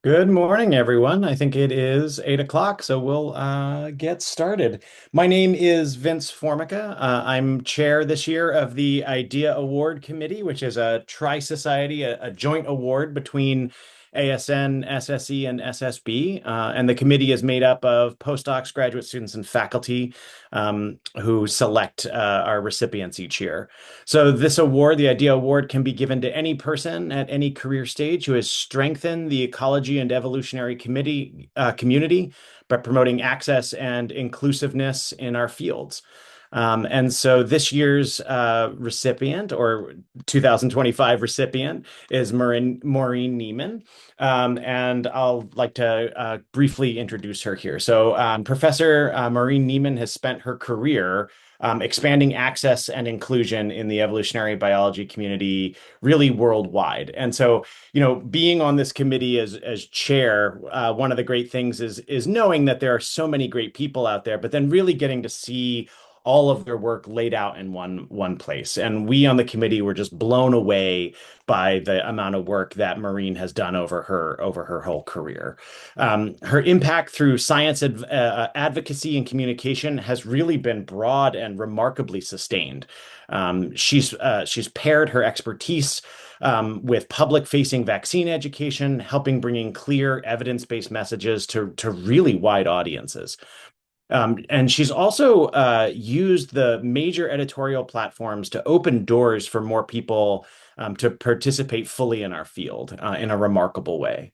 Good morning, everyone. I think it is 8 o'clock, so we'll get started. My name is Vince Formica. I'm chair this year of the IDEA Award Committee, which is a tri-society, a joint award between ASN, SSE, and SSB. And the committee is made up of postdocs, graduate students, and faculty who select our recipients each year. So this award, the IDEA Award, can be given to any person at any career stage who has strengthened the ecology and evolutionary community by promoting access and inclusiveness in our fields. And so this year's recipient, or 2025 recipient, is Maureen Neiman. And I'll like to briefly introduce her here. So Professor Maureen Neiman has spent her career expanding access and inclusion in the evolutionary biology community really worldwide. And so, being on this committee as chair, one of the great things is knowing that there are so many great people out there, but then really getting to see all of their work laid out in one place. And we on the committee were just blown away by the amount of work that Maureen has done over her whole career. Her impact through science advocacy and communication has really been broad and remarkably sustained. She's paired her expertise with public-facing vaccine education, helping bringing clear evidence-based messages to really wide audiences. And she's also used the major editorial platforms to open doors for more people to participate fully in our field in a remarkable way.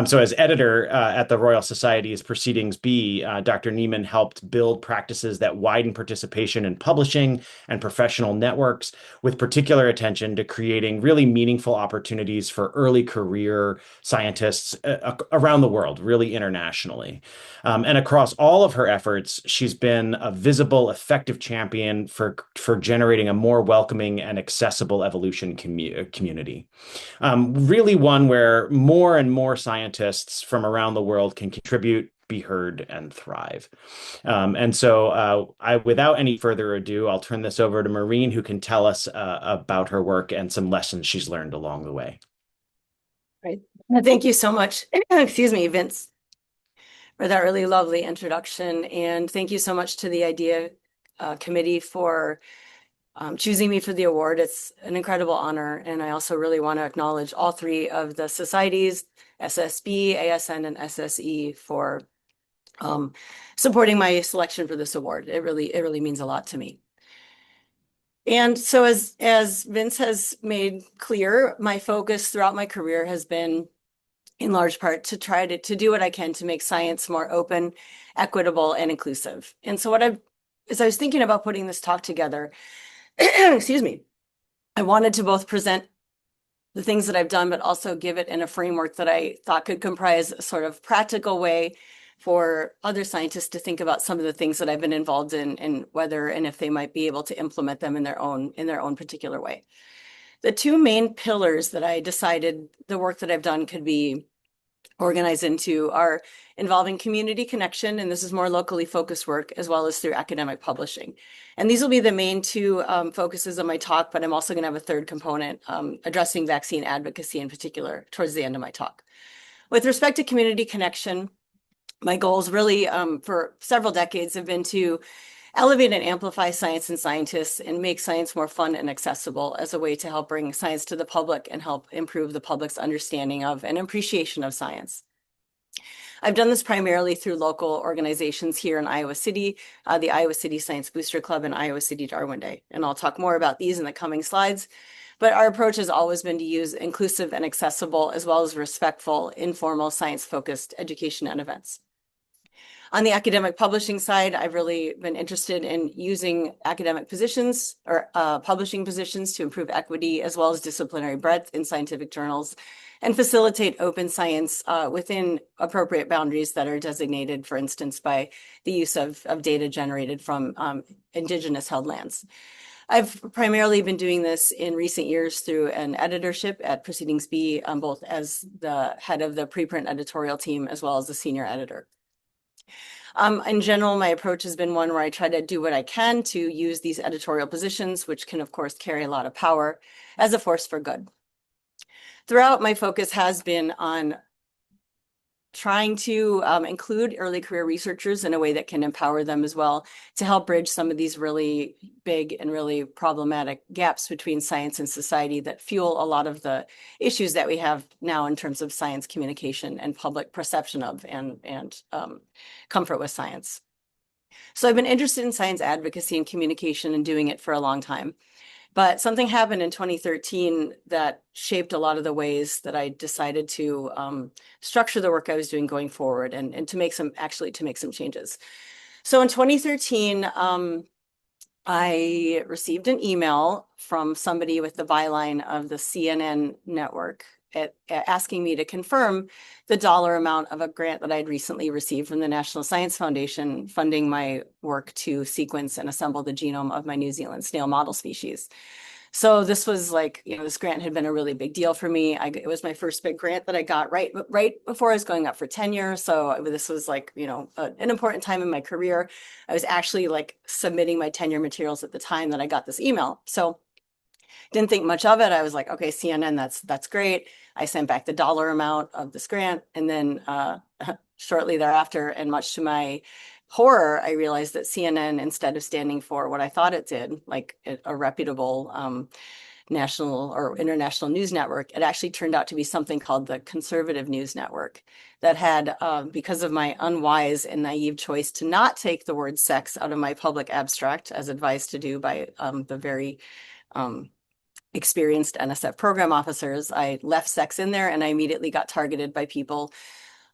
So, as editor at the Royal Society's Proceedings B, Dr. Neiman helped build practices that widen participation in publishing and professional networks, with particular attention to creating really meaningful opportunities for early career scientists around the world, really internationally. And across all of her efforts, she's been a visible, effective champion for generating a more welcoming and accessible evolution community. Really one where more and more scientists from around the world can contribute, be heard, and thrive. Without any further ado, I'll turn this over to Maureen, who can tell us about her work and some lessons she's learned along the way. Right. Thank you so much. Excuse me, Vince, for that really lovely introduction. And thank you so much to the IDEA committee for choosing me for the award. It's an incredible honor. And I also really want to acknowledge all three of the societies, SSB, ASN, and SSE, for supporting my selection for this award. It really means a lot to me. And so as Vince has made clear, my focus throughout my career has been in large part to try to do what I can to make science more open, equitable, and inclusive. And so as I was thinking about putting this talk together, excuse me, I wanted to both present the things that I've done, but also give it in a framework that I thought could comprise a sort of practical way for other scientists to think about some of the things that I've been involved in and whether and if they might be able to implement them in their own particular way. The two main pillars that I decided the work that I've done could be organized into are involving community connection, and this is more locally focused work, as well as through academic publishing. And these will be the main two focuses of my talk, but I'm also going to have a third component addressing vaccine advocacy in particular towards the end of my talk. With respect to community connection, my goals really for several decades have been to elevate and amplify science and scientists and make science more fun and accessible as a way to help bring science to the public and help improve the public's understanding of and appreciation of science. I've done this primarily through local organizations here in Iowa City, the Iowa City Science Booster Club and Iowa City Darwin Day. And I'll talk more about these in the coming slides. But our approach has always been to use inclusive and accessible, as well as respectful, informal, science-focused education and events. On the academic publishing side, I've really been interested in using academic positions or publishing positions to improve equity, as well as disciplinary breadth in scientific journals, and facilitate open science within appropriate boundaries that are designated, for instance, by the use of data generated from indigenous held lands. I've primarily been doing this in recent years through an editorship at Proceedings B, both as the head of the preprint editorial team, as well as the senior editor. In general, my approach has been one where I try to do what I can to use these editorial positions, which can, of course, carry a lot of power, as a force for good. Throughout, my focus has been on trying to include early career researchers in a way that can empower them as well to help bridge some of these really big and really problematic gaps between science and society that fuel a lot of the issues that we have now in terms of science communication and public perception of and comfort with science. So I've been interested in science advocacy and communication and doing it for a long time. But something happened in 2013 that shaped a lot of the ways that I decided to structure the work I was doing going forward and to make some changes. So in 2013, I received an email from somebody with the byline of the CNN network asking me to confirm the dollar amount of a grant that I'd recently received from the National Science Foundation funding my work to sequence and assemble the genome of my New Zealand snail model species. So this was like, this grant had been a really big deal for me. It was my first big grant that I got right before I was going up for tenure. So this was like, an important time in my career. I was actually like submitting my tenure materials at the time that I got this email. So didn't think much of it. I was like, okay, CNN, that's great. I sent back the dollar amount of this grant. And then shortly thereafter, and much to my horror, I realized that CNN, instead of standing for what I thought it did, like a reputable national or international news network, it actually turned out to be something called the Conservative News Network that had, because of my unwise and naive choice to not take the word sex out of my public abstract, as advised to do by the very experienced NSF program officers, I left sex in there and I immediately got targeted by people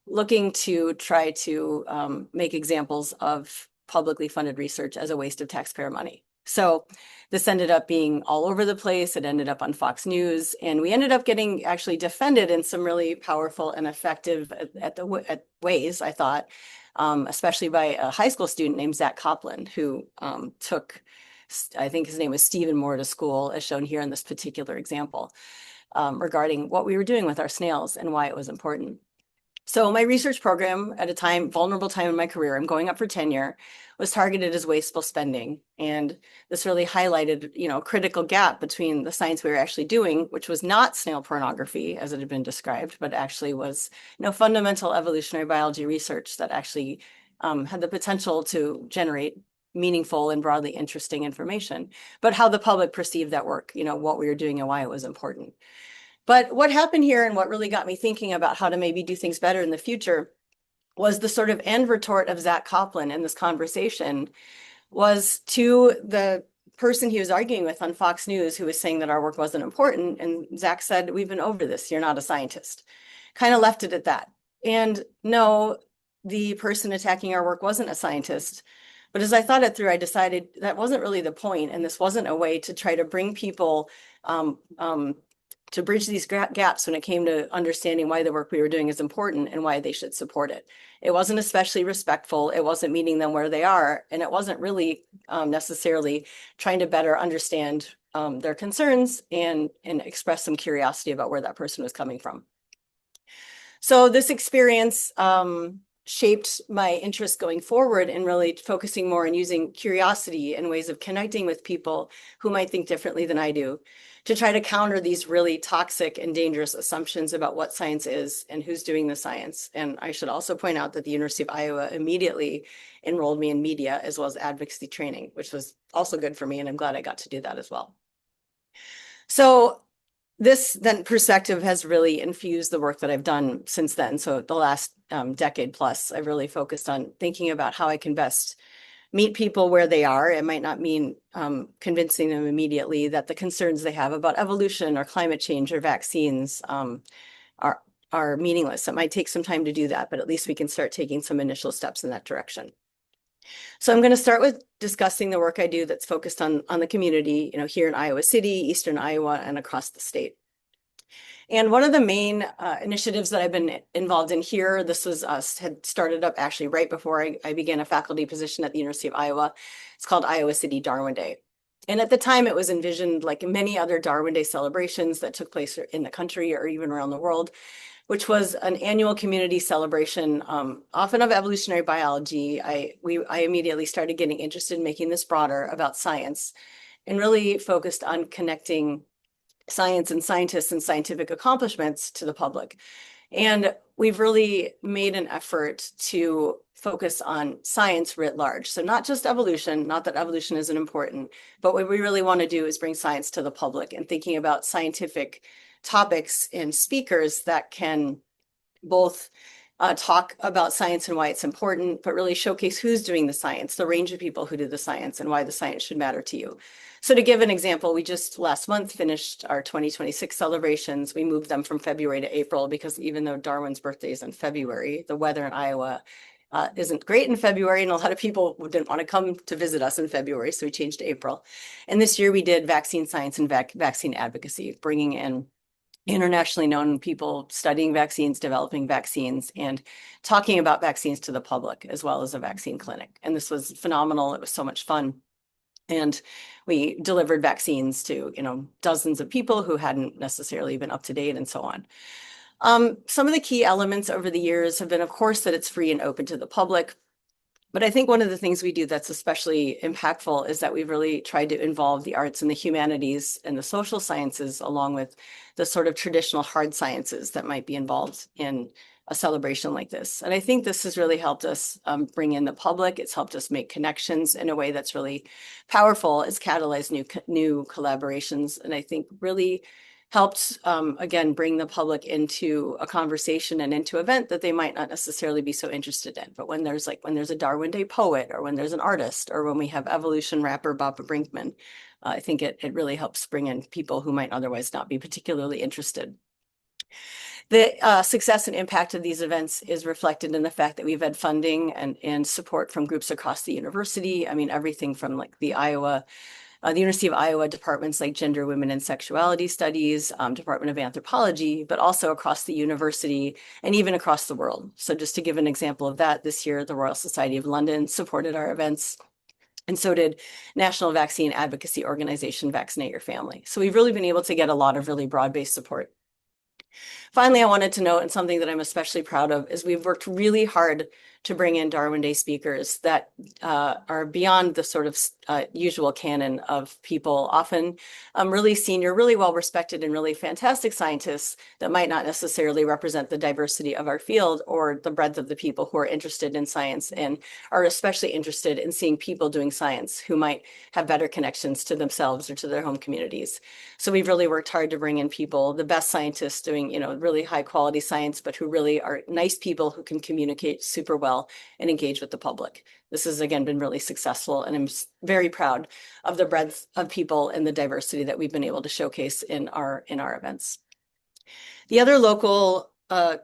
looking to try to make examples of publicly funded research as a waste of taxpayer money. So this ended up being all over the place. It ended up on Fox News, and we ended up getting actually defended in some really powerful and effective at ways, I thought, especially by a high school student named Zach Copland, who took, I think his name was Stephen Moore, to school, as shown here in this particular example, regarding what we were doing with our snails and why it was important. So my research program at a time, vulnerable time in my career, I'm going up for tenure, was targeted as wasteful spending. And this really highlighted, a critical gap between the science we were actually doing, which was not snail pornography as it had been described, but actually was, fundamental evolutionary biology research that actually had the potential to generate meaningful and broadly interesting information, but how the public perceived that work, what we were doing and why it was important. But what happened here and what really got me thinking about how to maybe do things better in the future was the sort of end retort of Zach Copland in this conversation was to the person he was arguing with on Fox News, who was saying that our work wasn't important. And Zach said, "We've been over this. You're not a scientist." Kind of left it at that. And no, the person attacking our work wasn't a scientist. But as I thought it through, I decided that wasn't really the point, and this wasn't a way to try to bring people to bridge these gaps when it came to understanding why the work we were doing is important and why they should support it. It wasn't especially respectful. It wasn't meeting them where they are. And it wasn't really necessarily trying to better understand their concerns and express some curiosity about where that person was coming from. So this experience shaped my interest going forward in really focusing more on using curiosity and ways of connecting with people who might think differently than I do, to try to counter these really toxic and dangerous assumptions about what science is and who's doing the science. And I should also point out that the University of Iowa immediately enrolled me in media as well as advocacy training, which was also good for me. And I'm glad I got to do that as well. So this then perspective has really infused the work that I've done since then. So the last decade plus, I've really focused on thinking about how I can best meet people where they are. It might not mean convincing them immediately that the concerns they have about evolution or climate change or vaccines are meaningless. It might take some time to do that, but at least we can start taking some initial steps in that direction. So I'm going to start with discussing the work I do that's focused on the community, here in Iowa City, Eastern Iowa, and across the state. And one of the main initiatives that I've been involved in here, this was had started up actually right before I began a faculty position at the University of Iowa. It's called Iowa City Darwin Day. And at the time, it was envisioned like many other Darwin Day celebrations that took place in the country or even around the world, which was an annual community celebration, often of evolutionary biology. I immediately started getting interested in making this broader about science and really focused on connecting science and scientists and scientific accomplishments to the public. And we've really made an effort to focus on science writ large. So not just evolution, not that evolution isn't important, but what we really want to do is bring science to the public and thinking about scientific topics and speakers that can both talk about science and why it's important, but really showcase who's doing the science, the range of people who do the science, and why the science should matter to you. So to give an example, we just last month finished our 2026 celebrations. We moved them from February to April because even though Darwin's birthday is in February, the weather in Iowa isn't great in February, and a lot of people didn't want to come to visit us in February, so we changed to April. And this year we did vaccine science and vaccine advocacy, bringing in internationally known people studying vaccines, developing vaccines, and talking about vaccines to the public, as well as a vaccine clinic. And this was phenomenal. It was so much fun. And we delivered vaccines to, dozens of people who hadn't necessarily been up to date and so on. Some of the key elements over the years have been, of course, that it's free and open to the public. But I think one of the things we do that's especially impactful is that we've really tried to involve the arts and the humanities and the social sciences along with the sort of traditional hard sciences that might be involved in a celebration like this. And I think this has really helped us bring in the public. It's helped us make connections in a way that's really powerful. It's catalyzed new collaborations, and I think really helped, again, bring the public into a conversation and into an event that they might not necessarily be so interested in. But when there's a Darwin Day poet, or when there's an artist, or when we have evolution rapper Baba Brinkman, I think it really helps bring in people who might otherwise not be particularly interested. The success and impact of these events is reflected in the fact that we've had funding and support from groups across the university. I mean, everything from like the University of Iowa departments like Gender, Women, and Sexuality Studies, Department of Anthropology, but also across the university and even across the world. So just to give an example of that, this year, the Royal Society of London supported our events, and so did National Vaccine Advocacy Organization Vaccinate Your Family. So we've really been able to get a lot of really broad-based support. Finally, I wanted to note, and something that I'm especially proud of, is we've worked really hard to bring in Darwin Day speakers that are beyond the sort of usual canon of people, often really senior, really well-respected, and really fantastic scientists that might not necessarily represent the diversity of our field or the breadth of the people who are interested in science and are especially interested in seeing people doing science who might have better connections to themselves or to their home communities. So we've really worked hard to bring in people, the best scientists doing, really high quality science, but who really are nice people who can communicate super well and engage with the public. This has, again, been really successful, and I'm very proud of the breadth of people and the diversity that we've been able to showcase in our events. The other local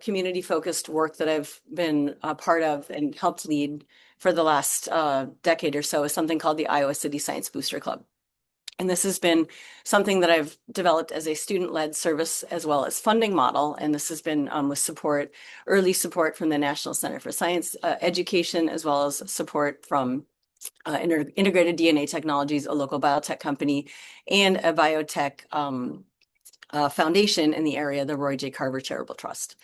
community-focused work that I've been a part of and helped lead for the last decade or so is something called the Iowa City Science Booster Club. And this has been something that I've developed as a student-led service as well as funding model. And this has been with early support from the National Center for Science Education, as well as support from Integrated DNA Technologies, a local biotech company, and a biotech foundation in the area, the Roy J. Carver Charitable Trust.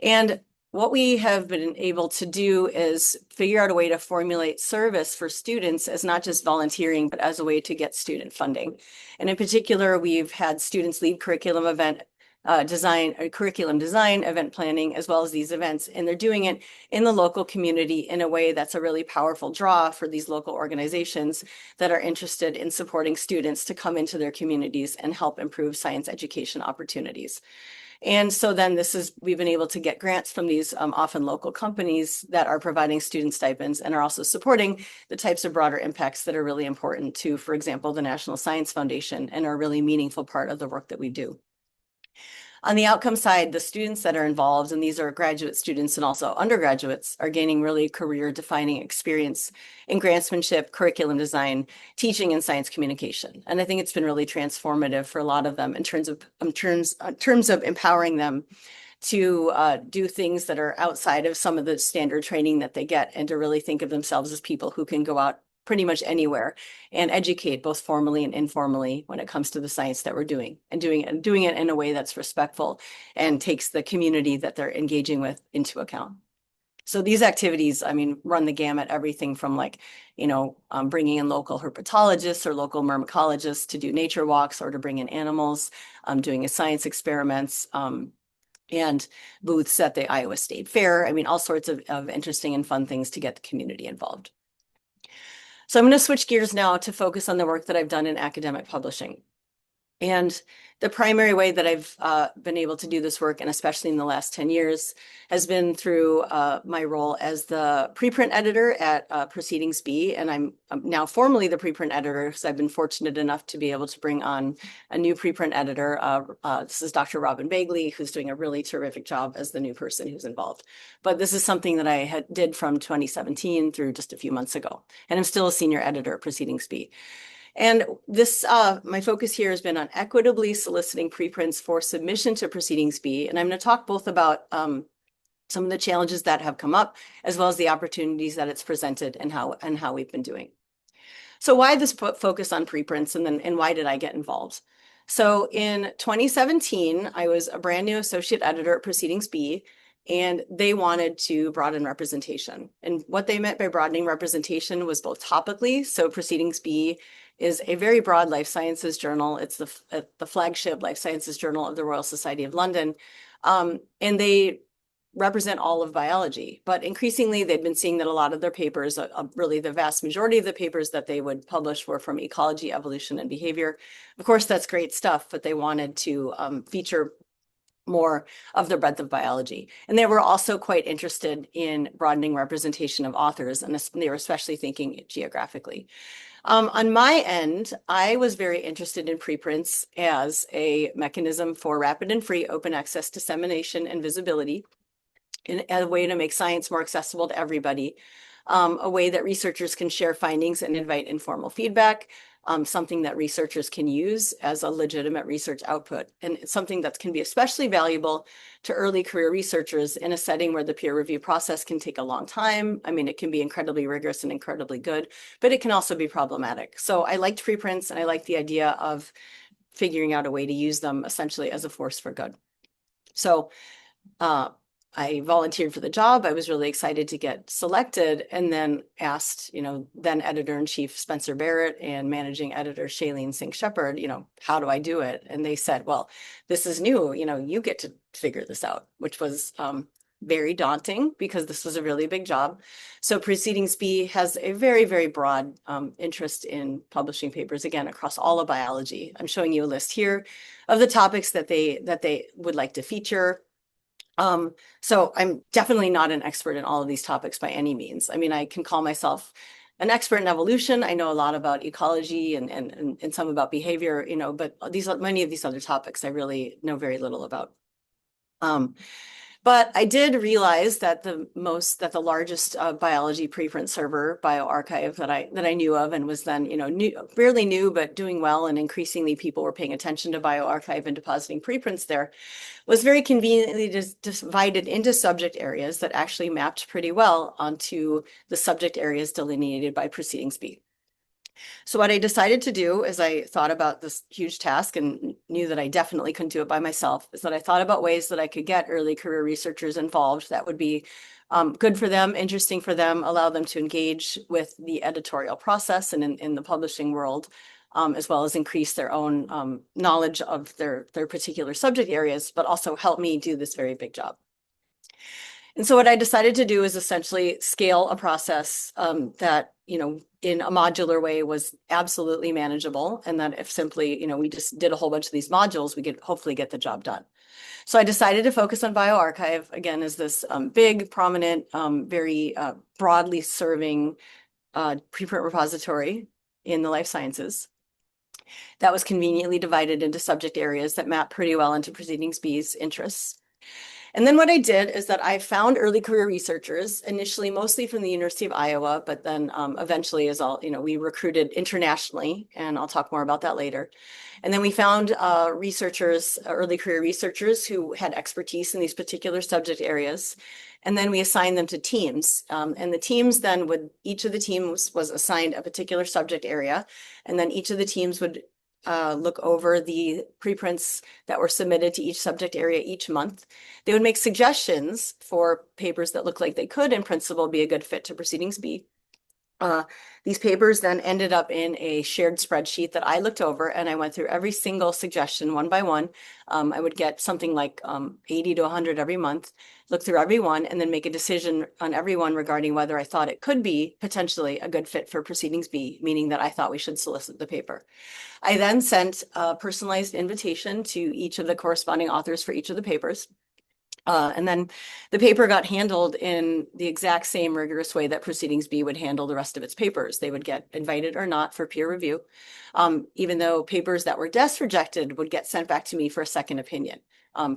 And what we have been able to do is figure out a way to formulate service for students as not just volunteering, but as a way to get student funding. And in particular, we've had students lead curriculum design, event planning, as well as these events. And they're doing it in the local community in a way that's a really powerful draw for these local organizations that are interested in supporting students to come into their communities and help improve science education opportunities. And so then we've been able to get grants from these often local companies that are providing student stipends and are also supporting the types of broader impacts that are really important to, for example, the National Science Foundation, and are a really meaningful part of the work that we do. On the outcome side, the students that are involved, and these are graduate students and also undergraduates, are gaining really career-defining experience in grantsmanship, curriculum design, teaching, and science communication. And I think it's been really transformative for a lot of them in terms of empowering them to do things that are outside of some of the standard training that they get, and to really think of themselves as people who can go out pretty much anywhere and educate both formally and informally when it comes to the science that we're doing, and doing it in a way that's respectful and takes the community that they're engaging with into account. So these activities, run the gamut, everything from bringing in local herpetologists or local myrmecologists to do nature walks or to bring in animals, doing science experiments, and booths at the Iowa State Fair. I mean, all sorts of interesting and fun things to get the community involved. So I'm going to switch gears now to focus on the work that I've done in academic publishing. And the primary way that I've been able to do this work, and especially in the last 10 years, has been through my role as the preprint editor at Proceedings B. And I'm now formally the preprint editor because I've been fortunate enough to be able to bring on a new preprint editor. This is Dr. Robin Bagley, who's doing a really terrific job as the new person who's involved. But this is something that I did from 2017 through just a few months ago. And I'm still a senior editor at Proceedings B. And this, my focus here has been on equitably soliciting preprints for submission to Proceedings B. And I'm going to talk both about some of the challenges that have come up, as well as the opportunities that it's presented and how we've been doing. So why this focus on preprints, and why did I get involved? So in 2017, I was a brand new associate editor at Proceedings B, and they wanted to broaden representation. And what they meant by broadening representation was both topically. So Proceedings B is a very broad life sciences journal. It's the flagship life sciences journal of the Royal Society of London. And they represent all of biology. But increasingly, they've been seeing that a lot of their papers, really the vast majority of the papers that they would publish were from ecology, evolution, and behavior. Of course, that's great stuff, but they wanted to feature more of the breadth of biology. And they were also quite interested in broadening representation of authors, and they were especially thinking geographically. On my end, I was very interested in preprints as a mechanism for rapid and free open access dissemination and visibility, in a way to make science more accessible to everybody, a way that researchers can share findings and invite informal feedback, something that researchers can use as a legitimate research output, and it's something that can be especially valuable to early career researchers in a setting where the peer review process can take a long time. I mean, it can be incredibly rigorous and incredibly good, but it can also be problematic. So I liked preprints, and I liked the idea of figuring out a way to use them essentially as a force for good. So I volunteered for the job. I was really excited to get selected, and then asked, then editor-in-chief Spencer Barrett and managing editor Shailene Singh Shepard, how do I do it? And they said, well, this is new, you get to figure this out, which was very daunting because this was a really big job. So Proceedings B has a very, very broad interest in publishing papers, again, across all of biology. I'm showing you a list here of the topics that they would like to feature. So I'm definitely not an expert in all of these topics by any means. I mean, I can call myself an expert in evolution. I know a lot about ecology and some about behavior, but many of these other topics I really know very little about. But I did realize that the largest biology preprint server, bioRxiv, that I knew of, and was then fairly new but doing well, and increasingly people were paying attention to bioRxiv and depositing preprints there, was very conveniently divided into subject areas that actually mapped pretty well onto the subject areas delineated by Proceedings B. So what I decided to do as I thought about this huge task and knew that I definitely couldn't do it by myself, is that I thought about ways that I could get early career researchers involved that would be good for them, interesting for them, allow them to engage with the editorial process and in the publishing world, as well as increase their own knowledge of their particular subject areas, but also help me do this very big job. And so what I decided to do is essentially scale a process that, in a modular way was absolutely manageable. And that if simply, we just did a whole bunch of these modules, we could hopefully get the job done. So I decided to focus on bioRxiv, again, as this big, prominent, very broadly serving preprint repository in the life sciences that was conveniently divided into subject areas that map pretty well into Proceedings B's interests. And then what I did is that I found early career researchers, initially mostly from the University of Iowa, but then eventually we recruited internationally, and I'll talk more about that later. And then we found early career researchers who had expertise in these particular subject areas. And then we assigned them to teams. And the teams then each of the teams was assigned a particular subject area. And then each of the teams would look over the preprints that were submitted to each subject area each month. They would make suggestions for papers that looked like they could, in principle, be a good fit to Proceedings B. Uh, these papers then ended up in a shared spreadsheet that I looked over, and I went through every single suggestion one by one. I would get something like 80 to 100 every month, look through every one, and then make a decision on every one regarding whether I thought it could be potentially a good fit for Proceedings B, meaning that I thought we should solicit the paper. I then sent a personalized invitation to each of the corresponding authors for each of the papers. And then the paper got handled in the exact same rigorous way that Proceedings B would handle the rest of its papers. They would get invited or not for peer review, even though papers that were desk rejected would get sent back to me for a second opinion.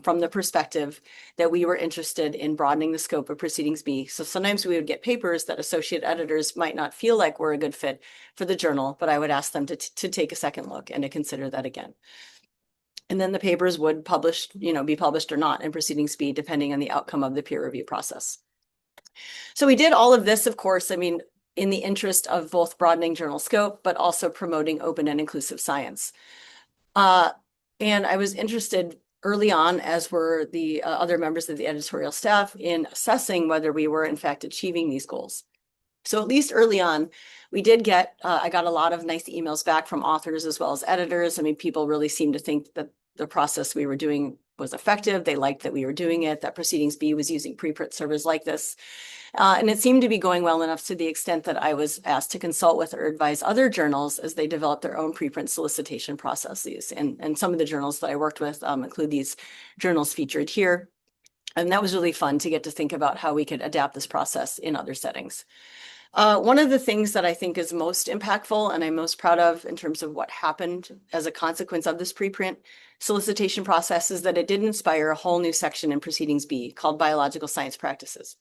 From the perspective that we were interested in broadening the scope of Proceedings B. So sometimes we would get papers that associate editors might not feel like were a good fit for the journal, but I would ask them to take a second look and to consider that again. And then the papers would be published or not in Proceedings B, depending on the outcome of the peer review process. So we did all of this, of course, in the interest of both broadening journal scope, but also promoting open and inclusive science. And I was interested early on, as were the other members of the editorial staff, in assessing whether we were in fact achieving these goals. So at least early on, I got a lot of nice emails back from authors as well as editors. People really seemed to think that the process we were doing was effective. They liked that we were doing it, that Proceedings B was using preprint servers like this. And it seemed to be going well enough to the extent that I was asked to consult with or advise other journals as they develop their own preprint solicitation processes. And some of the journals that I worked with include these journals featured here. And that was really fun to get to think about how we could adapt this process in other settings. One of the things that I think is most impactful and I'm most proud of in terms of what happened as a consequence of this preprint solicitation process is that it did inspire a whole new section in Proceedings B called Biological Science Practices.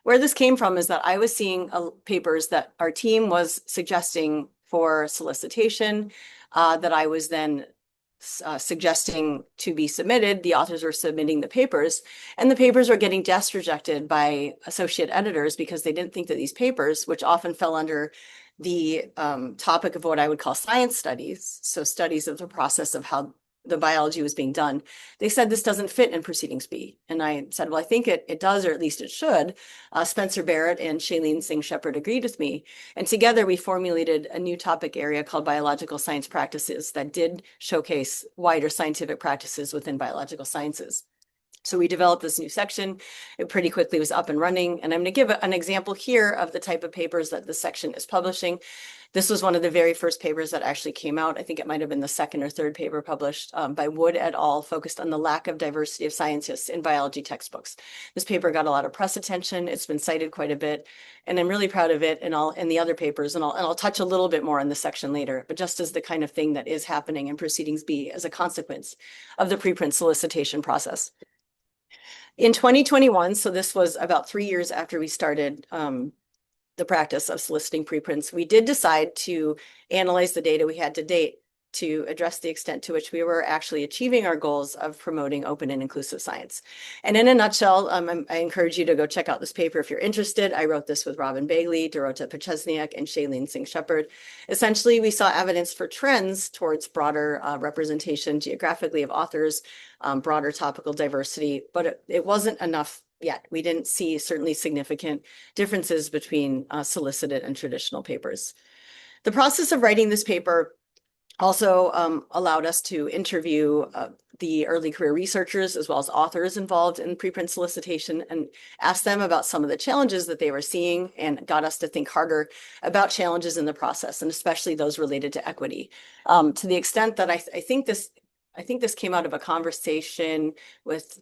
Where this came from is that I was seeing papers that our team was suggesting for solicitation, that I was then suggesting to be submitted. The authors were submitting the papers, and the papers were getting desk rejected by associate editors because they didn't think that these papers, which often fell under the topic of what I would call science studies, so studies of the process of how the biology was being done, they said this doesn't fit in Proceedings B. And I said, well, I think it does, or at least it should. Spencer Barrett and Shailene Singh Shepard agreed with me. And together we formulated a new topic area called Biological Science Practices that did showcase wider scientific practices within biological sciences. So we developed this new section. It pretty quickly was up and running. And I'm going to give an example here of the type of papers that this section is publishing. This was one of the very first papers that actually came out. I think it might have been the second or third paper published by Wood et al., focused on the lack of diversity of scientists in biology textbooks. This paper got a lot of press attention. It's been cited quite a bit, and I'm really proud of it and the other papers, and I'll touch a little bit more on this section later, but just as the kind of thing that is happening in Proceedings B as a consequence of the preprint solicitation process. In 2021, so this was about 3 years after we started the practice of soliciting preprints, we did decide to analyze the data we had to date to address the extent to which we were actually achieving our goals of promoting open and inclusive science. And in a nutshell, I encourage you to go check out this paper if you're interested. I wrote this with Robin Bagley, Dorota Pachesniak, and Shailene Singh Shepard. Essentially, we saw evidence for trends towards broader representation geographically of authors, broader topical diversity, but it wasn't enough yet. We didn't see certainly significant differences between solicited and traditional papers. The process of writing this paper also allowed us to interview the early career researchers as well as authors involved in preprint solicitation and ask them about some of the challenges that they were seeing, and got us to think harder about challenges in the process, and especially those related to equity. To the extent that I think this came out of a conversation with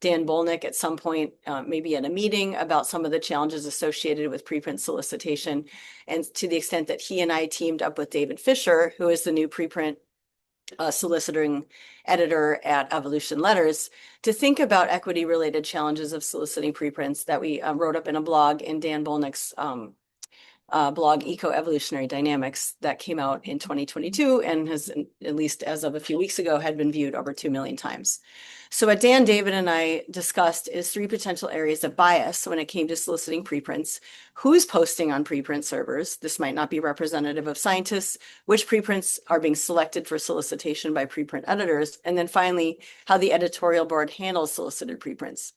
Dan Bolnick at some point, maybe at a meeting, about some of the challenges associated with preprint solicitation. And to the extent that he and I teamed up with David Fisher, who is the new preprint soliciting editor at Evolution Letters, to think about equity-related challenges of soliciting preprints that we wrote up in a blog in Dan Bolnick's blog, Eco-Evolutionary Dynamics, that came out in 2022 and has, at least as of a few weeks ago, had been viewed over 2 million times. So what Dan, David, and I discussed is 3 potential areas of bias when it came to soliciting preprints. Who's posting on preprint servers? This might not be representative of scientists. Which preprints are being selected for solicitation by preprint editors? And then finally, how the editorial board handles solicited preprints.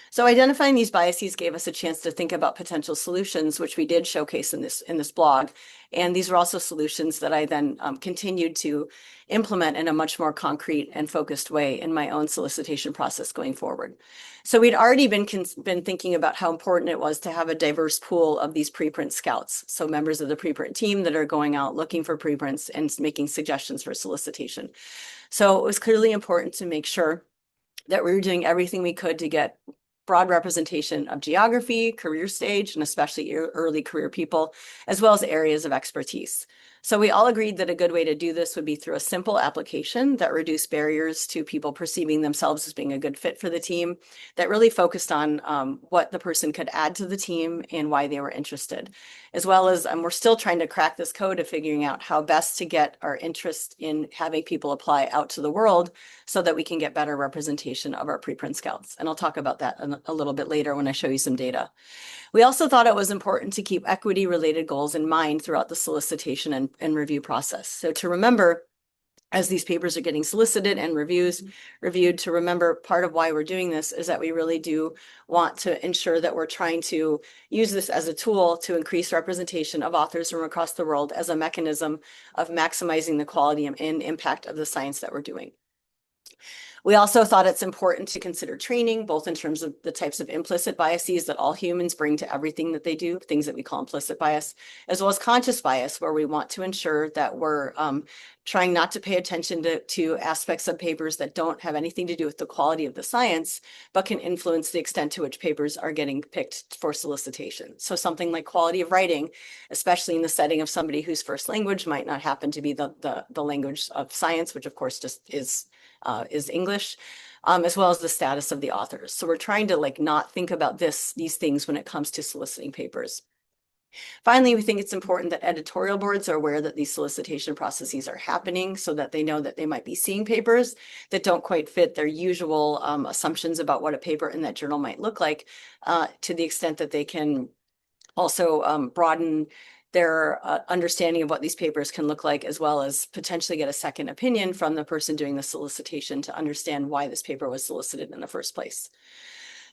So identifying these biases gave us a chance to think about potential solutions, which we did showcase in this blog. And these were also solutions that I then continued to implement in a much more concrete and focused way in my own solicitation process going forward. So we'd already been thinking about how important it was to have a diverse pool of these preprint scouts. So members of the preprint team that are going out looking for preprints and making suggestions for solicitation. So it was clearly important to make sure that we were doing everything we could to get broad representation of geography, career stage, and especially early career people, as well as areas of expertise. So we all agreed that a good way to do this would be through a simple application that reduced barriers to people perceiving themselves as being a good fit for the team, that really focused on what the person could add to the team and why they were interested, as well as we're still trying to crack this code of figuring out how best to get our interest in having people apply out to the world so that we can get better representation of our preprint scouts. And I'll talk about that a little bit later when I show you some data. We also thought it was important to keep equity-related goals in mind throughout the solicitation and review process. So to remember, as these papers are getting solicited and reviewed, to remember part of why we're doing this is that we really do want to ensure that we're trying to use this as a tool to increase representation of authors from across the world as a mechanism of maximizing the quality and impact of the science that we're doing. We also thought it's important to consider training, both in terms of the types of implicit biases that all humans bring to everything that they do, things that we call implicit bias, as well as conscious bias, where we want to ensure that we're trying not to pay attention to aspects of papers that don't have anything to do with the quality of the science, but can influence the extent to which papers are getting picked for solicitation. So something like quality of writing, especially in the setting of somebody whose first language might not happen to be the language of science, which of course just is English, as well as the status of the authors. So we're trying to not think about these things when it comes to soliciting papers. Finally, we think it's important that editorial boards are aware that these solicitation processes are happening so that they know that they might be seeing papers that don't quite fit their usual assumptions about what a paper in that journal might look like, to the extent that they can also broaden their understanding of what these papers can look like, as well as potentially get a second opinion from the person doing the solicitation to understand why this paper was solicited in the first place.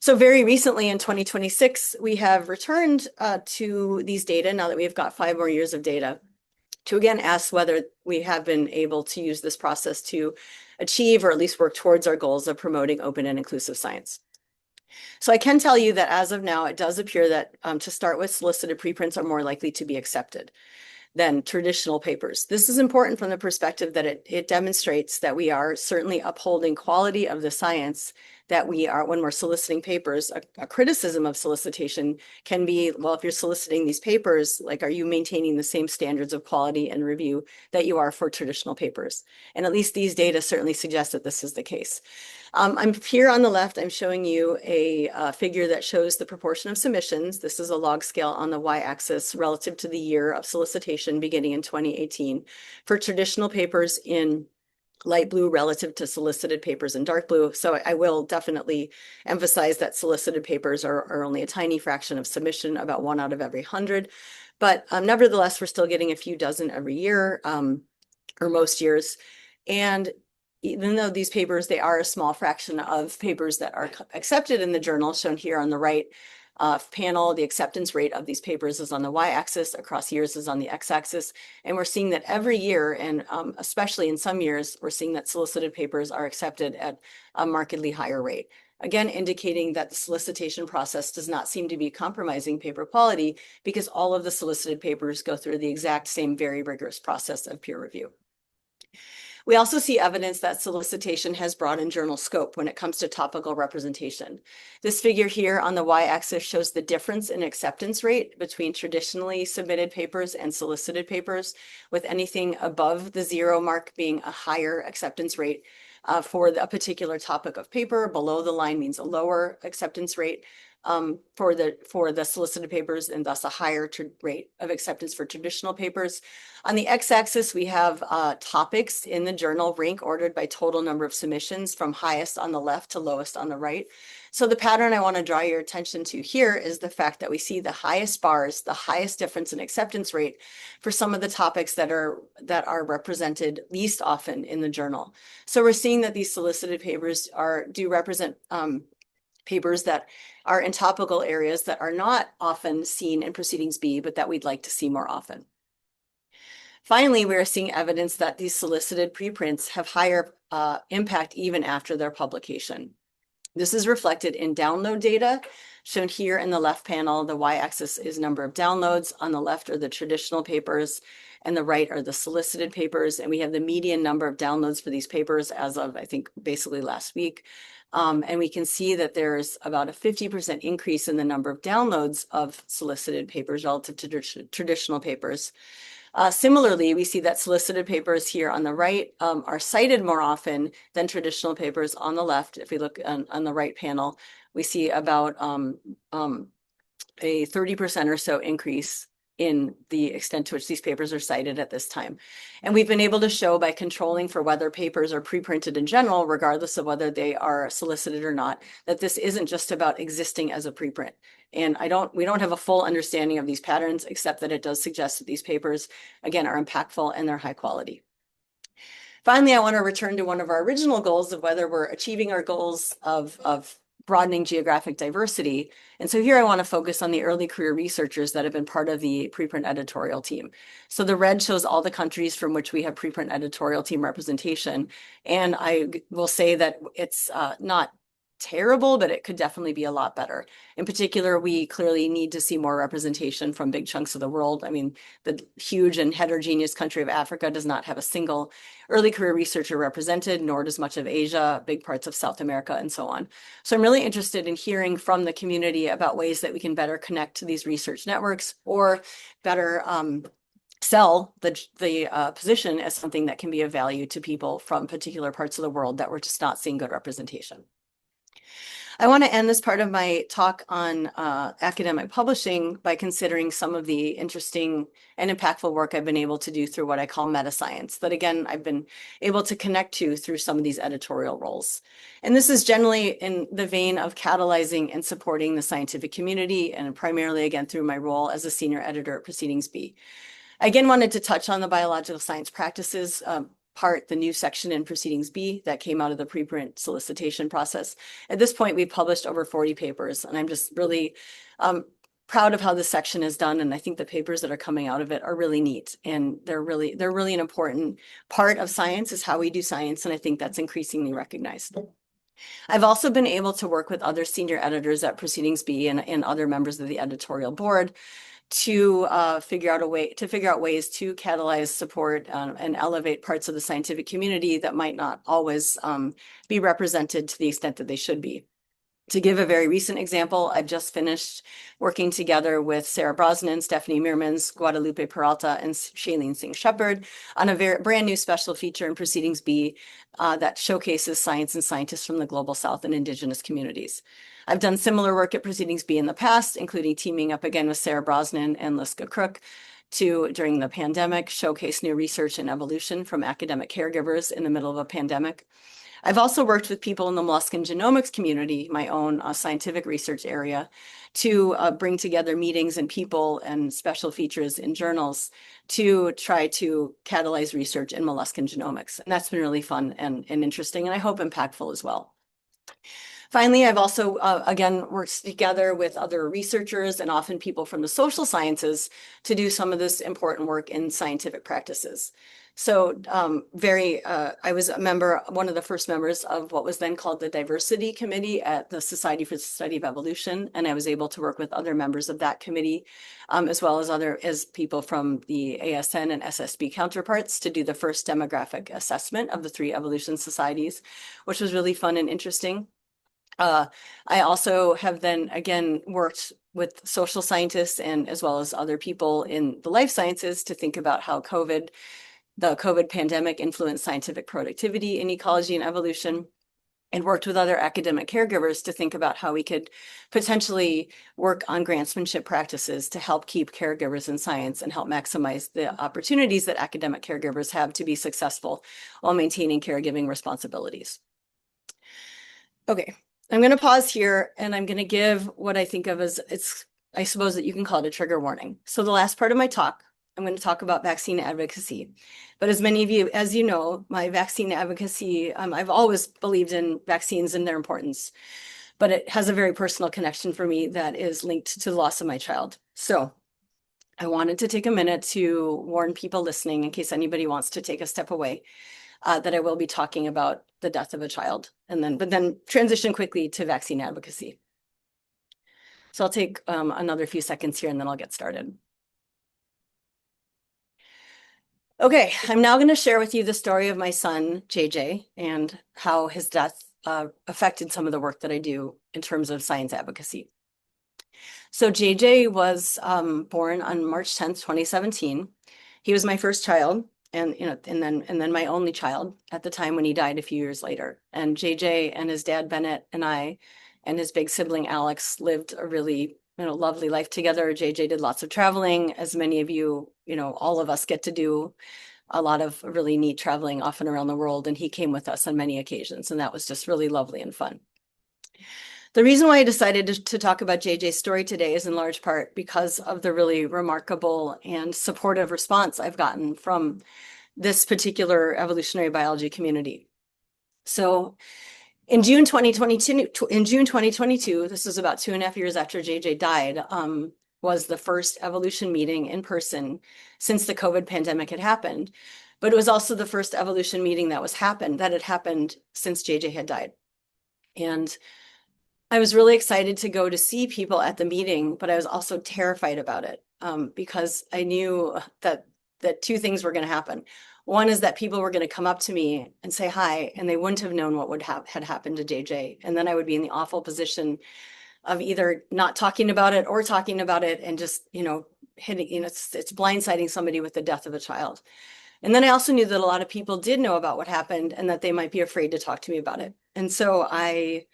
So very recently in 2026, we have returned to these data, now that we've got 5 more years of data, to again ask whether we have been able to use this process to achieve or at least work towards our goals of promoting open and inclusive science. So I can tell you that as of now, it does appear that to start with, solicited preprints are more likely to be accepted than traditional papers. This is important from the perspective that it demonstrates that we are certainly upholding quality of the science, that we are, when we're soliciting papers. A criticism of solicitation can be, well, if you're soliciting these papers, are you maintaining the same standards of quality and review that you are for traditional papers? And at least these data certainly suggest that this is the case. I'm here on the left, I'm showing you a figure that shows the proportion of submissions. This is a log scale on the y-axis relative to the year of solicitation beginning in 2018 for traditional papers in light blue relative to solicited papers in dark blue. So I will definitely emphasize that solicited papers are only a tiny fraction of submission, about 1 out of every 100. But nevertheless, we're still getting a few dozen every year, or most years. And even though these papers, they are a small fraction of papers that are accepted in the journal, shown here on the right panel, the acceptance rate of these papers is on the y-axis, across years is on the x-axis. And we're seeing that every year, and especially in some years, we're seeing that solicited papers are accepted at a markedly higher rate. Again, indicating that the solicitation process does not seem to be compromising paper quality, because all of the solicited papers go through the exact same very rigorous process of peer review. We also see evidence that solicitation has broadened journal scope when it comes to topical representation. This figure here on the y-axis shows the difference in acceptance rate between traditionally submitted papers and solicited papers, with anything above the 0 mark being a higher acceptance rate for a particular topic of paper. Below the line means a lower acceptance rate for the solicited papers, and thus a higher rate of acceptance for traditional papers. On the x-axis, we have topics in the journal rank ordered by total number of submissions from highest on the left to lowest on the right. So the pattern I want to draw your attention to here is the fact that we see the highest bars, the highest difference in acceptance rate for some of the topics that are represented least often in the journal. So we're seeing that these solicited papers do represent papers that are in topical areas that are not often seen in Proceedings B, but that we'd like to see more often. Finally, we are seeing evidence that these solicited preprints have higher impact even after their publication. This is reflected in download data, shown here in the left panel. The y-axis is number of downloads. On the left are the traditional papers, and the right are the solicited papers. And we have the median number of downloads for these papers as of, I think, basically last week. And we can see that there's about a 50% increase in the number of downloads of solicited papers relative to traditional papers. Similarly, we see that solicited papers here on the right are cited more often than traditional papers on the left. If we look on the right panel, we see about a 30% or so increase in the extent to which these papers are cited at this time. And we've been able to show by controlling for whether papers are preprinted in general, regardless of whether they are solicited or not, that this isn't just about existing as a preprint. And we don't have a full understanding of these patterns, except that it does suggest that these papers, again, are impactful and they're high quality. Finally, I want to return to one of our original goals of whether we're achieving our goals of broadening geographic diversity. And so here I want to focus on the early career researchers that have been part of the preprint editorial team. So the red shows all the countries from which we have preprint editorial team representation. And I will say that it's not terrible, but it could definitely be a lot better. In particular, we clearly need to see more representation from big chunks of the world. I mean, the huge and heterogeneous country of Africa does not have a single early career researcher represented, nor does much of Asia, big parts of South America, and so on. So I'm really interested in hearing from the community about ways that we can better connect to these research networks or better sell the position as something that can be of value to people from particular parts of the world that we're just not seeing good representation. I want to end this part of my talk on academic publishing by considering some of the interesting and impactful work I've been able to do through what I call meta science, that again, I've been able to connect to through some of these editorial roles. And this is generally in the vein of catalyzing and supporting the scientific community, and primarily again through my role as a senior editor at Proceedings B. I again wanted to touch on the biological science practices part, the new section in Proceedings B that came out of the preprint solicitation process. At this point, we've published over 40 papers, and I'm just really proud of how this section is done. And I think the papers that are coming out of it are really neat, and they're really an important part of science, is how we do science, and I think that's increasingly recognized. I've also been able to work with other senior editors at Proceedings B and other members of the editorial board to figure out ways to catalyze, support, and elevate parts of the scientific community that might not always be represented to the extent that they should be. To give a very recent example, I've just finished working together with Sarah Brosnan, Stephanie Meermans, Guadalupe Peralta, and Shailene Singh Shepard on a brand new special feature in Proceedings B that showcases science and scientists from the Global South and Indigenous communities. I've done similar work at Proceedings B in the past, including teaming up again with Sarah Brosnan and Liska Crook to, during the pandemic, showcase new research and evolution from academic caregivers in the middle of a pandemic. I've also worked with people in the molluscan genomics community, my own scientific research area, to bring together meetings and people and special features in journals to try to catalyze research in molluscan genomics. And that's been really fun and interesting, and I hope impactful as well. Finally, I've also, again, worked together with other researchers and often people from the social sciences to do some of this important work in scientific practices. So I was one of the first members of what was then called the Diversity Committee at the Society for the Study of Evolution, and I was able to work with other members of that committee, as well as people from the ASN and SSB counterparts to do the first demographic assessment of the 3 evolution societies, which was really fun and interesting. I also have then again worked with social scientists and as well as other people in the life sciences to think about how the COVID pandemic influenced scientific productivity in ecology and evolution, and worked with other academic caregivers to think about how we could potentially work on grantsmanship practices to help keep caregivers in science and help maximize the opportunities that academic caregivers have to be successful while maintaining caregiving responsibilities. Okay, I'm going to pause here and I'm going to give what I think of as I suppose that you can call it a trigger warning. So the last part of my talk, I'm going to talk about vaccine advocacy. But as many of you, as you know, my vaccine advocacy, I've always believed in vaccines and their importance. but it has a very personal connection for me that is linked to the loss of my child. So I wanted to take a minute to warn people listening in case anybody wants to take a step away, that I will be talking about the death of a child but then transition quickly to vaccine advocacy. So I'll take another few seconds here and then I'll get started. Okay, I'm now going to share with you the story of my son, JJ, and how his death affected some of the work that I do in terms of science advocacy. So JJ was born on March 10th, 2017. He was my first child, and then my only child at the time when he died a few years later. And JJ and his dad Bennett and I and his big sibling Alex lived a really lovely life together. JJ did lots of traveling, as many of you, all of us get to do a lot of really neat traveling often around the world, and he came with us on many occasions, and that was just really lovely and fun. The reason why I decided to talk about JJ's story today is in large part because of the really remarkable and supportive response I've gotten from this particular evolutionary biology community. So in June 2022, this was about 2.5 years after JJ died, was the first evolution meeting in person since the COVID pandemic had happened. But it was also the first evolution meeting that had happened since JJ had died. And I was really excited to go to see people at the meeting, but I was also terrified about it, because I knew that two things were going to happen. One is that people were going to come up to me and say hi, and they wouldn't have known what had happened to JJ. And then I would be in the awful position of either not talking about it or talking about it and just, hitting, it's blindsiding somebody with the death of a child. And then I also knew that a lot of people did know about what happened and that they might be afraid to talk to me about it. And so I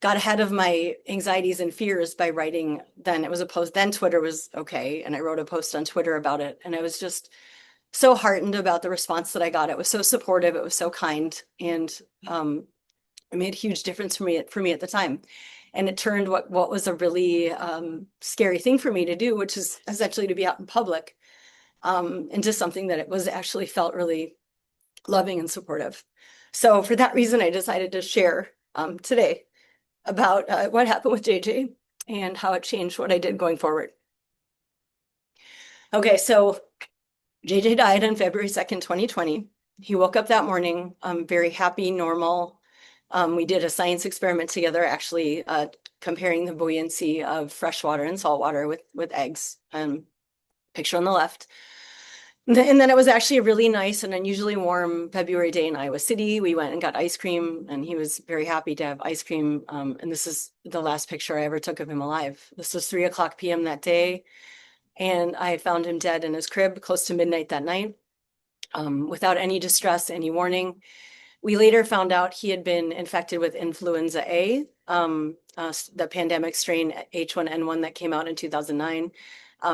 got ahead of my anxieties and fears by writing, then it was a post, then Twitter was okay. And I wrote a post on Twitter about it. And I was just so heartened about the response that I got. It was so supportive. It was so kind. And it made a huge difference for me at the time. And it turned what was a really scary thing for me to do, which is essentially to be out in public, into something that it was actually felt really loving and supportive. So for that reason, I decided to share today about what happened with JJ and how it changed what I did going forward. Okay, so JJ died on February 2nd, 2020. He woke up that morning, very happy, normal. We did a science experiment together, actually comparing the buoyancy of fresh water and salt water with eggs. Picture on the left. And then it was actually a really nice and unusually warm February day in Iowa City. We went and got ice cream, and he was very happy to have ice cream. And this is the last picture I ever took of him alive. This was 3:00 p.m. that day, and I found him dead in his crib close to midnight that night, without any distress, any warning. We later found out he had been infected with influenza A, the pandemic strain H1N1 that came out in 2009.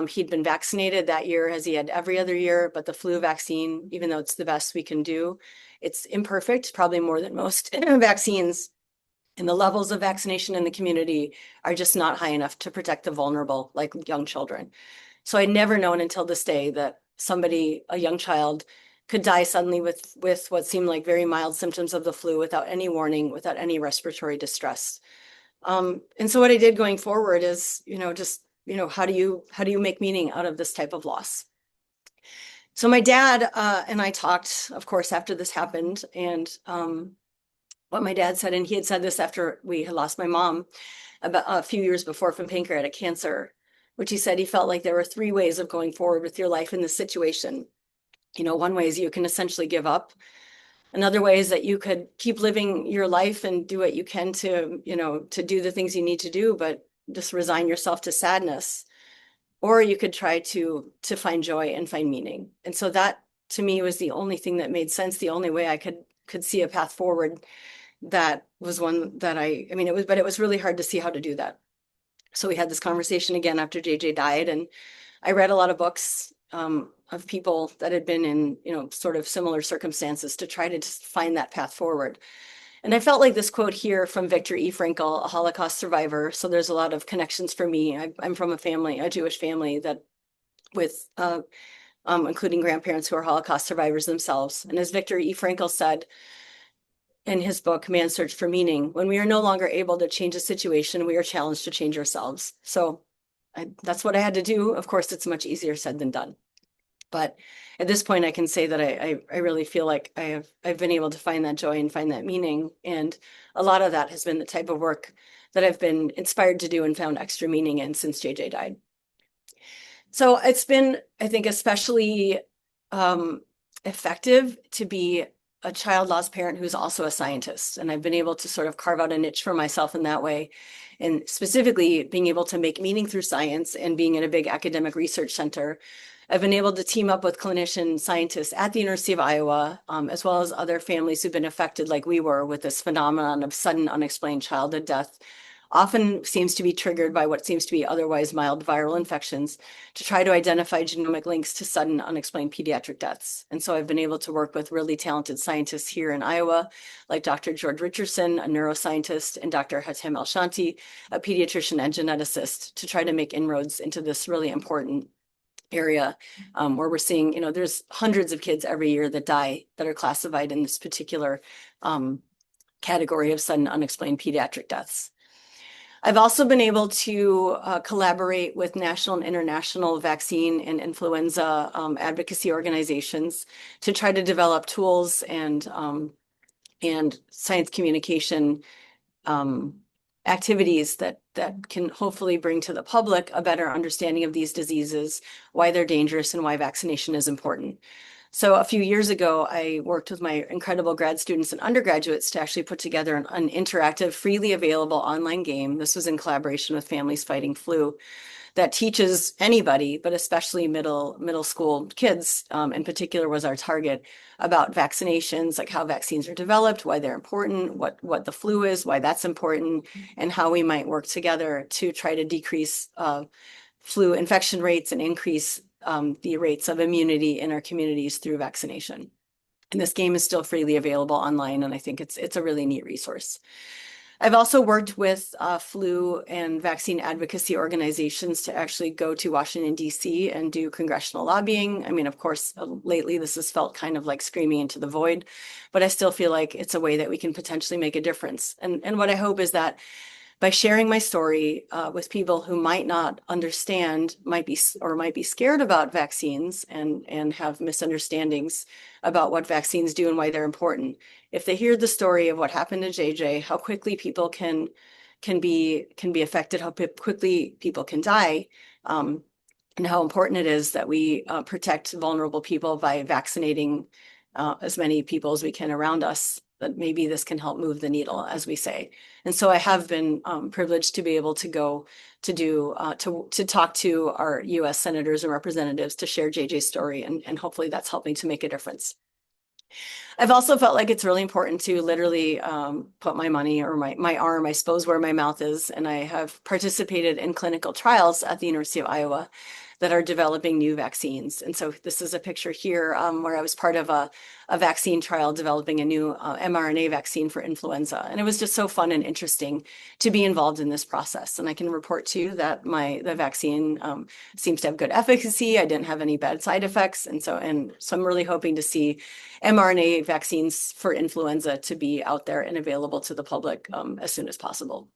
He'd been vaccinated that year, as he had every other year, but the flu vaccine, even though it's the best we can do, it's imperfect, probably more than most vaccines. And the levels of vaccination in the community are just not high enough to protect the vulnerable, like young children. So I'd never known until this day that somebody, a young child, could die suddenly with what seemed like very mild symptoms of the flu without any warning, without any respiratory distress. And so what I did going forward is, how do you make meaning out of this type of loss? So my dad and I talked, of course, after this happened, and what my dad said, and he had said this after we had lost my mom about a few years before from pancreatic cancer, which he said he felt like there were three ways of going forward with your life in this situation. One way is you can essentially give up. Another way is that you could keep living your life and do what you can to do the things you need to do, but just resign yourself to sadness. Or you could try to find joy and find meaning. And so that to me was the only thing that made sense, the only way I could see a path forward. That was one that it was really hard to see how to do that. So we had this conversation again after JJ died, and I read a lot of books of people that had been in, sort of similar circumstances to try to just find that path forward. And I felt like this quote here from Viktor E. Frankl, a Holocaust survivor. So there's a lot of connections for me. I'm from a Jewish family that with, including grandparents who are Holocaust survivors themselves. And as Viktor E. Frankl said, in his book, Man's Search for Meaning. When we are no longer able to change a situation, we are challenged to change ourselves. So that's what I had to do. Of course, it's much easier said than done. But at this point, I can say that I really feel like I've been able to find that joy and find that meaning. And a lot of that has been the type of work that I've been inspired to do and found extra meaning in since JJ died. So it's been, I think, especially effective to be a child loss parent who's also a scientist. And I've been able to sort of carve out a niche for myself in that way. And specifically being able to make meaning through science and being in a big academic research center. I've been able to team up with clinician scientists at the University of Iowa, as well as other families who've been affected like we were with this phenomenon of sudden unexplained childhood death, often seems to be triggered by what seems to be otherwise mild viral infections, to try to identify genomic links to sudden unexplained pediatric deaths. And so I've been able to work with really talented scientists here in Iowa, like Dr. George Richardson, a neuroscientist, and Dr. Hatem El-Shanti, a pediatrician and geneticist, to try to make inroads into this really important area, where we're seeing, there's hundreds of kids every year that die that are classified in this particular category of sudden unexplained pediatric deaths. I've also been able to collaborate with national and international vaccine and influenza advocacy organizations to try to develop tools and science communication activities that can hopefully bring to the public a better understanding of these diseases, why they're dangerous, and why vaccination is important. So a few years ago, I worked with my incredible grad students and undergraduates to actually put together an interactive, freely available online game. This was in collaboration with Families Fighting Flu, that teaches anybody, but especially middle school kids, in particular was our target, about vaccinations, like how vaccines are developed, why they're important, what the flu is, why that's important, and how we might work together to try to decrease flu infection rates and increase the rates of immunity in our communities through vaccination. And this game is still freely available online, and I think it's a really neat resource. I've also worked with flu and vaccine advocacy organizations to actually go to Washington, D.C. and do congressional lobbying. I mean, of course, lately this has felt kind of like screaming into the void, but I still feel like it's a way that we can potentially make a difference. And what I hope is that by sharing my story with people who might not understand, might be scared about vaccines and have misunderstandings about what vaccines do and why they're important. If they hear the story of what happened to JJ, how quickly people can be affected, how quickly people can die, and how important it is that we protect vulnerable people by vaccinating as many people as we can around us, that maybe this can help move the needle, as we say. And so I have been privileged to be able to go to talk to our U.S. senators and representatives to share JJ's story, and hopefully that's helping to make a difference. I've also felt like it's really important to literally put my money or my arm, I suppose, where my mouth is. And I have participated in clinical trials at the University of Iowa that are developing new vaccines. And so this is a picture here where I was part of a vaccine trial developing a new mRNA vaccine for influenza. And it was just so fun and interesting to be involved in this process. And I can report to you that the vaccine seems to have good efficacy. I didn't have any bad side effects. And so I'm really hoping to see mRNA vaccines for influenza to be out there and available to the public as soon as possible.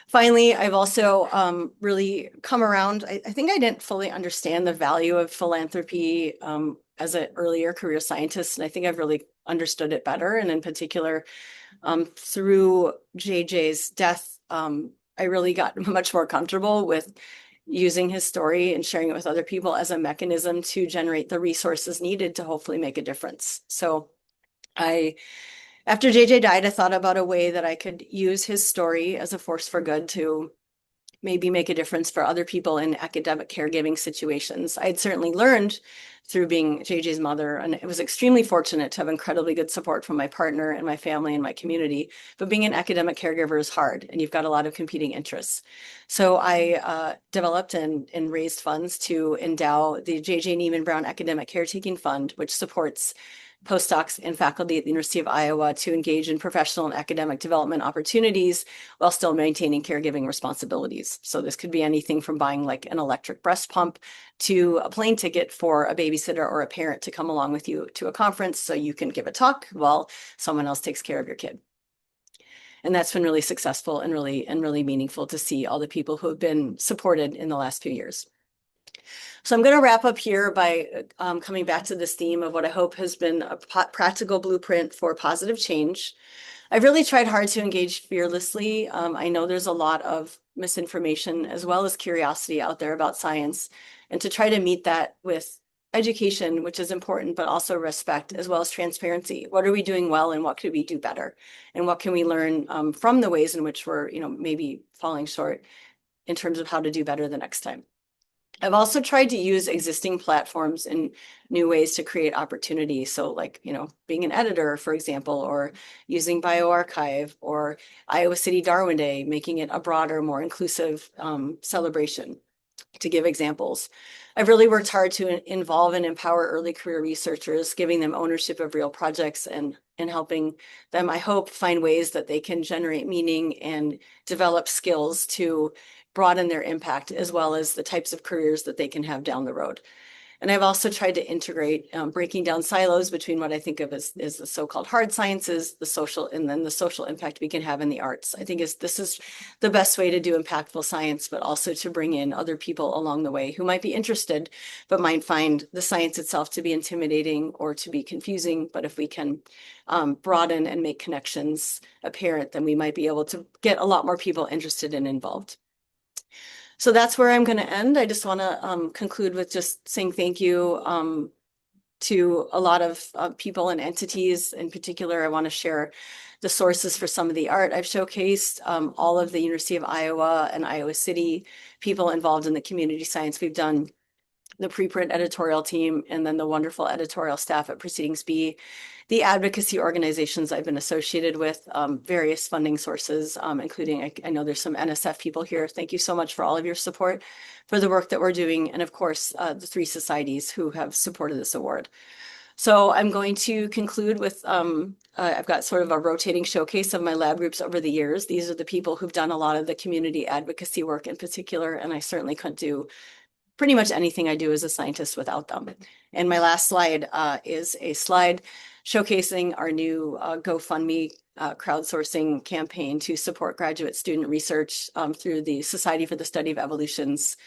Finally, I've also really come around. I think I didn't fully understand the value of philanthropy as an earlier career scientist, and I think I've really understood it better. And in particular, through JJ's death, I really got much more comfortable with using his story and sharing it with other people as a mechanism to generate the resources needed to hopefully make a difference. So after JJ died, I thought about a way that I could use his story as a force for good to maybe make a difference for other people in academic caregiving situations. I had certainly learned through being JJ's mother, and it was extremely fortunate to have incredibly good support from my partner and my family and my community. But being an academic caregiver is hard, and you've got a lot of competing interests. So I developed and raised funds to endow the JJ Neiman Brown Academic Caretaking Fund, which supports postdocs and faculty at the University of Iowa to engage in professional and academic development opportunities while still maintaining caregiving responsibilities. So this could be anything from buying like an electric breast pump to a plane ticket for a babysitter or a parent to come along with you to a conference so you can give a talk while someone else takes care of your kid. And that's been really successful and really meaningful to see all the people who have been supported in the last few years. So I'm going to wrap up here by coming back to this theme of what I hope has been a practical blueprint for positive change. I've really tried hard to engage fearlessly. I know there's a lot of misinformation as well as curiosity out there about science, and to try to meet that with education, which is important, but also respect as well as transparency. What are we doing well and what could we do better? And what can we learn from the ways in which we're, maybe falling short in terms of how to do better the next time? I've also tried to use existing platforms in new ways to create opportunity. So like, being an editor, for example, or using bioRxiv or Iowa City Darwin Day, making it a broader, more inclusive celebration, to give examples. I've really worked hard to involve and empower early career researchers, giving them ownership of real projects and helping them, I hope, find ways that they can generate meaning and develop skills to broaden their impact, as well as the types of careers that they can have down the road. And I've also tried to integrate breaking down silos between what I think of as the so-called hard sciences, the social, and then the social impact we can have in the arts. I think this is the best way to do impactful science, but also to bring in other people along the way who might be interested, but might find the science itself to be intimidating or to be confusing. But if we can broaden and make connections apparent, then we might be able to get a lot more people interested and involved. So that's where I'm going to end. I just want to conclude with just saying thank you to a lot of people and entities. In particular, I want to share the sources for some of the art I've showcased, all of the University of Iowa and Iowa City people involved in the community science we've done, the preprint editorial team, and then the wonderful editorial staff at Proceedings B, the advocacy organizations I've been associated with, various funding sources, including, I know there's some NSF people here. Thank you so much for all of your support for the work that we're doing. And of course, the three societies who have supported this award. So I'm going to conclude with, I've got sort of a rotating showcase of my lab groups over the years. These are the people who've done a lot of the community advocacy work in particular, and I certainly couldn't do pretty much anything I do as a scientist without them. And my last slide is a slide showcasing our new GoFundMe crowdsourcing campaign to support graduate student research through the Society for the Study of Evolution's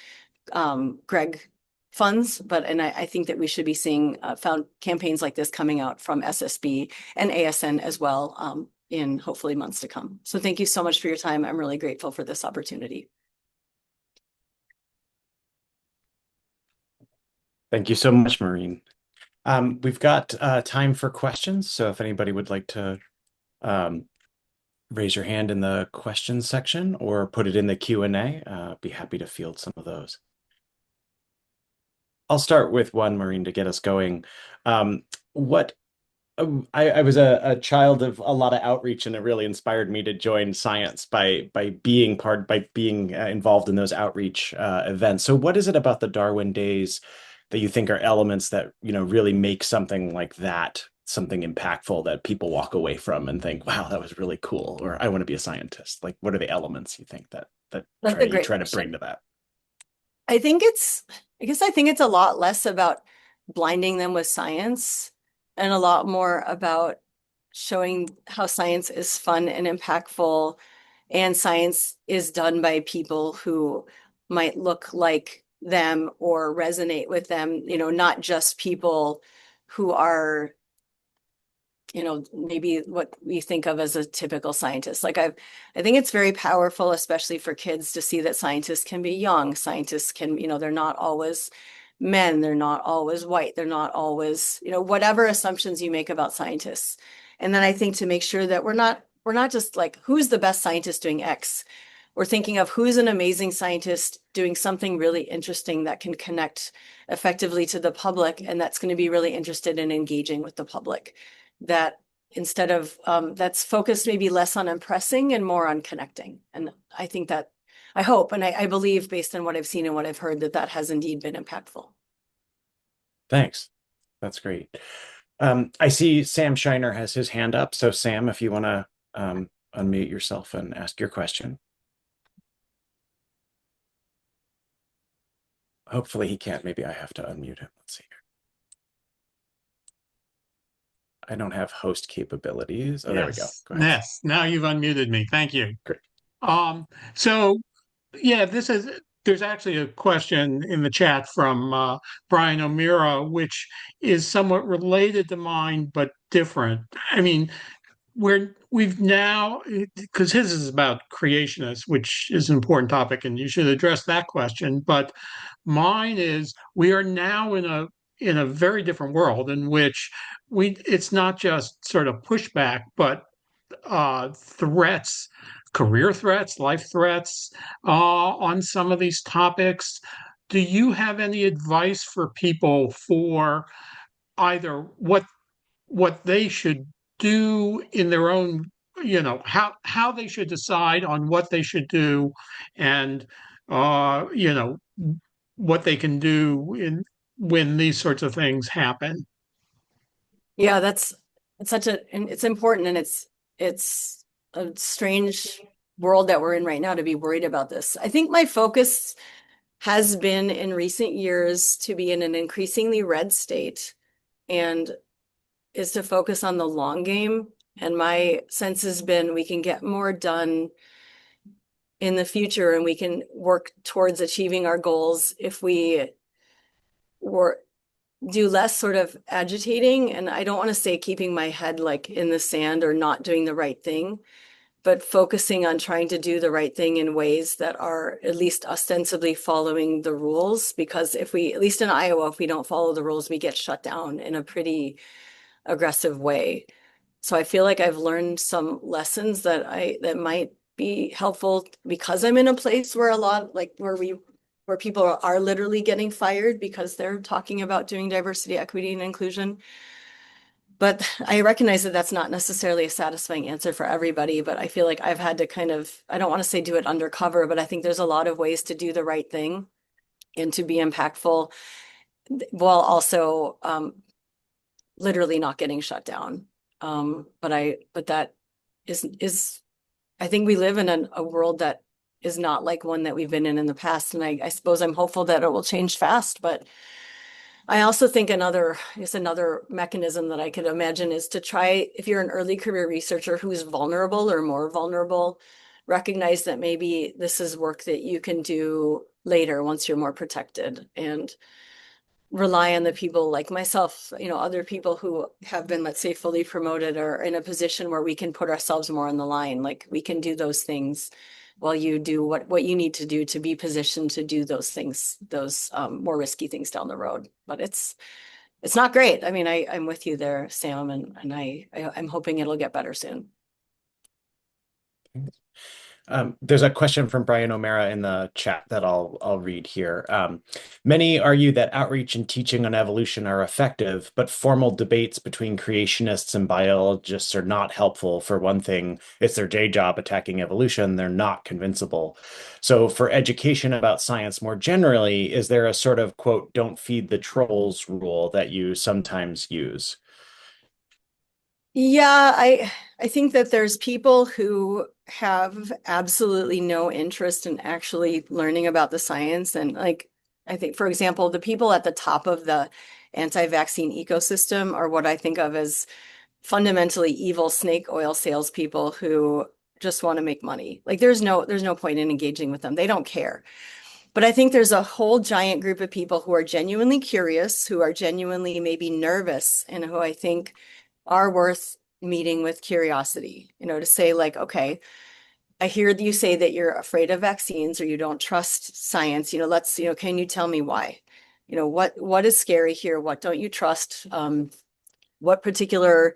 Greg funds. And I think that we should be seeing found campaigns like this coming out from SSB and ASN as well in hopefully months to come. So thank you so much for your time. I'm really grateful for this opportunity. Thank you so much, Maureen. We've got time for questions, so if anybody would like to um, raise your hand in the questions section or put it in the Q&A, be happy to field some of those. I'll start with one, Maureen, to get us going. What I was a child of a lot of outreach, and it really inspired me to join science by being involved in those outreach events. So, what is it about the Darwin Days that you think are elements that really make something like that something impactful that people walk away from and think, "Wow, that was really cool," or "I want to be a scientist"? Like, what are the elements you think that That's a you great try to question. bring to that? I think it's a lot less about blinding them with science and a lot more about showing how science is fun and impactful, and science is done by people who might look like them or resonate with them, not just people who are maybe what we think of as a typical scientist. I think it's very powerful, especially for kids, to see that scientists can be young. Scientists can, they're not always men, they're not always white, they're not always, whatever assumptions you make about scientists. And then I think to make sure that we're not just like, who's the best scientist doing X? We're thinking of who's an amazing scientist doing something really interesting that can connect effectively to the public, and that's going to be really interested in engaging with the public. That instead of that's focused maybe less on impressing and more on connecting. And I think that I hope and I believe, based on what I've seen and what I've heard, that has indeed been impactful. Thanks. That's great. I see Sam Shiner has his hand up. So Sam, if you want to unmute yourself and ask your question. Hopefully he can't. Maybe I have to unmute him. Let's see. I don't have host capabilities. Oh, there we go. Yes, Go ahead. yes. Now you've unmuted me. Thank you. Great. Um, so yeah, there's actually a question in the chat from Brian O'Meara, which is somewhat related to mine, but different. I mean, we've now, because his is about creationists, which is an important topic, and you should address that question. But mine is we are now in a very different world in which it's not just sort of pushback, but threats, career threats, life threats on some of these topics. Do you have any advice for people for either what they should do in their own, how they should decide on what they should do, and you know, what they can do in when these sorts of things happen? Yeah, it's such a, and it's important, and it's a strange world that we're in right now to be worried about this. I think my focus has been in recent years to be in an increasingly red state and is to focus on the long game. And my sense has been we can get more done in the future and we can work towards achieving our goals if we were do less sort of agitating. And I don't want to say keeping my head like in the sand or not doing the right thing, but focusing on trying to do the right thing in ways that are at least ostensibly following the rules. Because if we, at least in Iowa, if we don't follow the rules, we get shut down in a pretty aggressive way. So I feel like I've learned some lessons that might be helpful because I'm in a place where a lot like where people are literally getting fired because they're talking about doing diversity, equity, and inclusion. But I recognize that that's not necessarily a satisfying answer for everybody, but I feel like I've had to kind of, I don't want to say do it undercover, but I think there's a lot of ways to do the right thing and to be impactful while also literally not getting shut down. But that is, I think we live in a world that is not like one that we've been in the past. And I suppose I'm hopeful that it will change fast, but I also think another mechanism that I could imagine is to try, if you're an early career researcher who's vulnerable or more vulnerable, recognize that maybe this is work that you can do later once you're more protected, and rely on the people like myself, other people who have been, let's say, fully promoted or in a position where we can put ourselves more on the line. Like we can do those things while you do what you need to do to be positioned to do those things, those more risky things down the road. But it's not great. I mean, I'm with you there, Sam, and I'm hoping it'll get better soon. There's a question from Brian O'Meara in the chat that I'll read here. Many argue that outreach and teaching on evolution are effective, but formal debates between creationists and biologists are not helpful. For one thing, it's their day job attacking evolution. They're not convincible. So for education about science more generally, is there a sort of quote, don't feed the trolls rule that you sometimes use? Yeah, I think that there's people who have absolutely no interest in actually learning about the science. And like, I think, for example, the people at the top of the anti-vaccine ecosystem are what I think of as fundamentally evil snake oil salespeople who just want to make money. Like there's no point in engaging with them. They don't care. But I think there's a whole giant group of people who are genuinely curious, who are genuinely maybe nervous, and who I think are worth meeting with curiosity, to say like, okay, I hear you say that you're afraid of vaccines or you don't trust science, can you tell me why? What is scary here? What don't you trust? What particular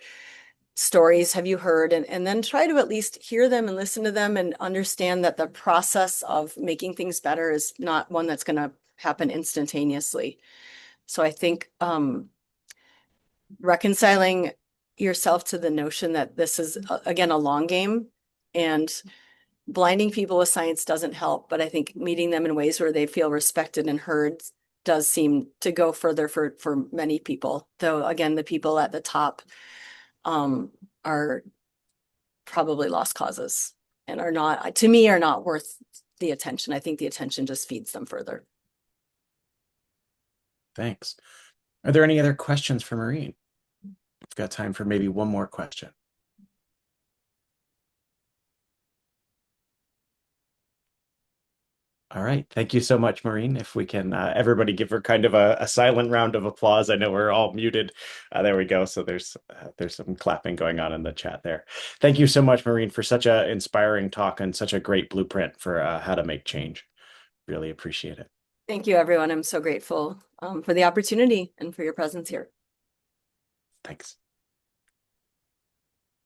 stories have you heard? And then try to at least hear them and listen to them and understand that the process of making things better is not one that's going to happen instantaneously. So I think reconciling yourself to the notion that this is, again, a long game, and blinding people with science doesn't help. But I think meeting them in ways where they feel respected and heard does seem to go further for many people, though again, the people at the top are probably lost causes and are not, to me, are not worth the attention. I think the attention just feeds them further. Thanks. Are there any other questions for Maureen? We've got time for maybe one more question. All right. Thank you so much, Maureen. If we can, everybody give her kind of a silent round of applause. I know we're all muted. There we go. So there's some clapping going on in the chat there. Thank you so much, Maureen, for such an inspiring talk and such a great blueprint for how to make change. Really appreciate it. Thank you, everyone. I'm so grateful for the opportunity and for your presence here. Thanks.